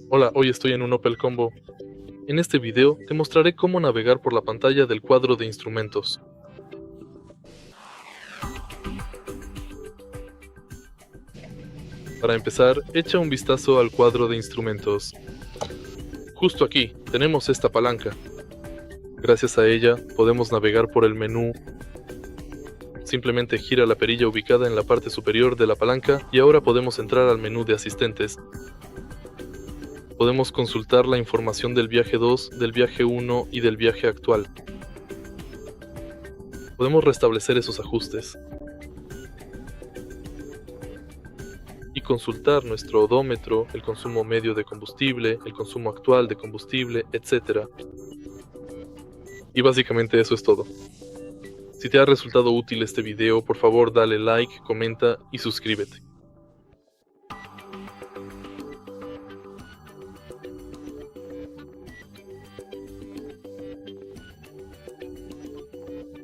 Hola, hoy estoy en un Opel Combo. En este video te mostraré cómo navegar por la pantalla del cuadro de instrumentos. Para empezar, echa un vistazo al cuadro de instrumentos. Justo aquí tenemos esta palanca. Gracias a ella podemos navegar por el menú. Simplemente gira la perilla ubicada en la parte superior de la palanca y ahora podemos entrar al menú de asistentes. Podemos consultar la información del viaje 2, del viaje 1 y del viaje actual. Podemos restablecer esos ajustes y consultar nuestro odómetro, el consumo medio de combustible, el consumo actual de combustible, etc. Y básicamente eso es todo. Si te ha resultado útil este video, por favor dale like, comenta y suscríbete.